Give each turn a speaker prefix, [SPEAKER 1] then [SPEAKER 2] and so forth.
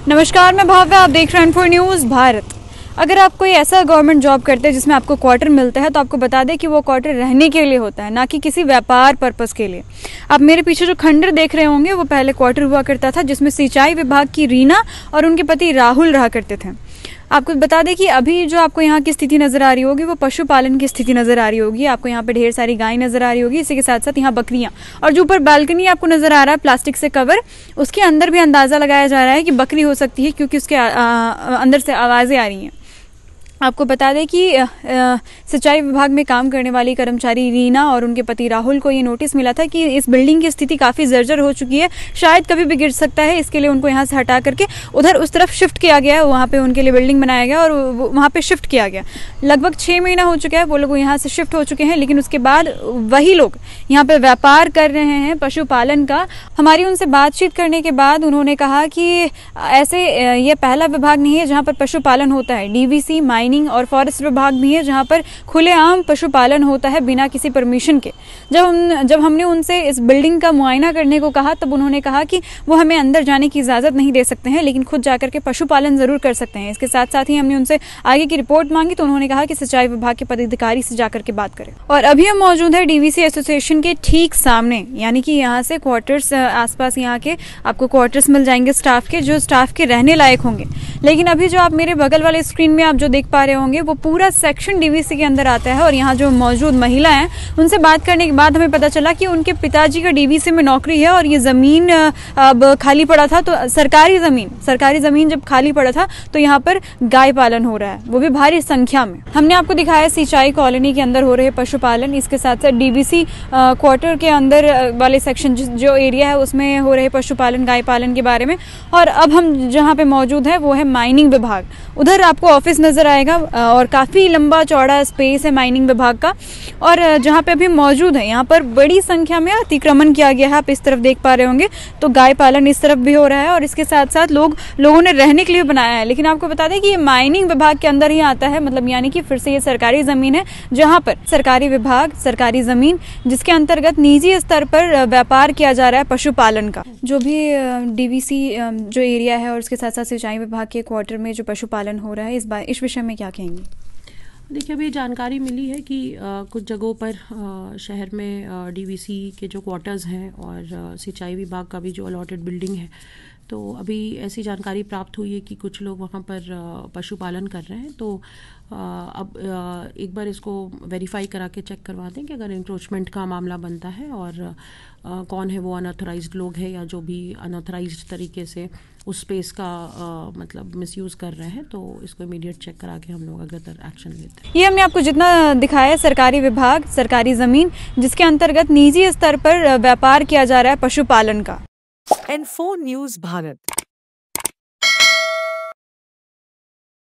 [SPEAKER 1] नमस्कार, मैं भव्य, आप देख रहे हैं इन्फो न्यूज़ भारत। अगर आप कोई ऐसा गवर्नमेंट जॉब करते हैं जिसमें आपको क्वार्टर मिलता है तो आपको बता दें कि वो क्वार्टर रहने के लिए होता है, ना कि किसी व्यापार पर्पस के लिए। आप मेरे पीछे जो खंडर देख रहे होंगे वो पहले क्वार्टर हुआ करता था जिसमें सिंचाई विभाग की रीना और उनके पति राहुल रहा करते थे। आपको बता दें कि अभी जो आपको यहाँ की स्थिति नजर आ रही होगी वो पशुपालन की स्थिति नजर आ रही होगी। आपको यहाँ पे ढेर सारी गाय नजर आ रही होगी, इसी के साथ साथ यहाँ बकरियां, और जो ऊपर बालकनी आपको नजर आ रहा है प्लास्टिक से कवर, उसके अंदर भी अंदाजा लगाया जा रहा है कि बकरी हो सकती है क्योंकि उसके अंदर से आवाजें आ रही हैं। आपको बता दें कि सिंचाई विभाग में काम करने वाली कर्मचारी रीना और उनके पति राहुल को ये नोटिस मिला था कि इस बिल्डिंग की स्थिति काफ़ी जर्जर हो चुकी है, शायद कभी भी गिर सकता है। इसके लिए उनको यहाँ से हटा करके उधर उस तरफ शिफ्ट किया गया, वहाँ पे उनके लिए बिल्डिंग बनाया गया और वहाँ पे शिफ्ट किया गया। लगभग 6 महीना हो चुका है वो लोग यहाँ से शिफ्ट हो चुके हैं, लेकिन उसके बाद वही लोग यहाँ पे व्यापार कर रहे हैं पशुपालन का। हमारी उनसे बातचीत करने के बाद उन्होंने कहा कि ऐसे ये पहला विभाग नहीं है जहाँ पर पशुपालन होता है। डीवीसी, माइनिंग और फॉरेस्ट विभाग भी है जहां पर खुलेआम पशुपालन होता है बिना किसी परमिशन के। जब हमने उनसे इस बिल्डिंग का मुआयना करने को कहा तब उन्होंने कहा कि वो हमें अंदर जाने की इजाजत नहीं दे सकते हैं, लेकिन खुद जाकर के पशुपालन जरूर कर सकते हैं। इसके साथ साथ ही हमने उनसे आगे की रिपोर्ट मांगी तो उन्होंने कहा कि सिंचाई विभाग के पदाधिकारी से जाकर के बात करें। और अभी हम मौजूद है डीवीसी एसोसिएशन के ठीक सामने, यानी कि यहाँ से क्वार्टर्स आसपास यहाँ के आपको क्वार्टर्स मिल जाएंगे स्टाफ के, जो स्टाफ के रहने लायक होंगे। लेकिन अभी जो आप मेरे बगल वाले स्क्रीन में आप जो देख पा रहे होंगे वो पूरा सेक्शन डीवीसी के अंदर आता है। और यहाँ जो मौजूद महिला हैं उनसे बात करने के बाद हमें पता चला कि उनके पिताजी का डीवीसी में नौकरी है और ये जमीन अब खाली पड़ा था, तो सरकारी जमीन जब खाली पड़ा था तो यहाँ पर गाय पालन हो रहा है, वो भी भारी संख्या में। हमने आपको दिखाया सिंचाई कॉलोनी के अंदर हो रहे पशुपालन, इसके साथ साथ डीवीसी क्वार्टर के अंदर वाले सेक्शन जो एरिया है उसमें हो रहे पशुपालन, गाय पालन के बारे में। और अब हम जहाँ पे मौजूद है वो है माइनिंग विभाग। उधर आपको ऑफिस नजर आएगा और काफी लंबा चौड़ा स्पेस है माइनिंग विभाग का। और जहाँ पे अभी मौजूद है यहाँ पर बड़ी संख्या में अतिक्रमण किया गया है, आप इस तरफ देख पा रहे होंगे। तो गाय पालन इस तरफ भी हो रहा है और इसके साथ साथ लोगों ने रहने के लिए बनाया है। लेकिन आपको बता दें कि ये माइनिंग विभाग के अंदर ही आता है, मतलब यानी कि फिर से ये सरकारी जमीन है जहाँ पर सरकारी विभाग, सरकारी जमीन जिसके अंतर्गत निजी स्तर पर व्यापार किया जा रहा है पशुपालन का। जो भी डीवीसी जो एरिया है और उसके साथ साथ सिंचाई विभाग के क्वार्टर में जो पशुपालन हो रहा है, इस विषय में क्या कहेंगे?
[SPEAKER 2] देखिए, अभी जानकारी मिली है कि कुछ जगहों पर शहर में डीवीसी के जो क्वार्टर्स हैं और सिंचाई विभाग का भी जो अलॉटेड बिल्डिंग है, तो अभी ऐसी जानकारी प्राप्त हुई है कि कुछ लोग वहाँ पर पशुपालन कर रहे हैं। तो अब एक बार इसको वेरीफाई करा के चेक करवा दें कि अगर इंक्रोचमेंट का मामला बनता है और कौन है वो अनऑथराइज्ड लोग हैं या जो भी अनऑथराइज्ड तरीके से उस स्पेस का मतलब मिसयूज़ कर रहे हैं, तो इसको इमीडिएट चेक करा के हम लोग अगर एक्शन लेते हैं।
[SPEAKER 1] ये हमने आपको जितना दिखाया है सरकारी विभाग, सरकारी ज़मीन जिसके अंतर्गत निजी स्तर पर व्यापार किया जा रहा है पशुपालन का।
[SPEAKER 3] Info news Bharat.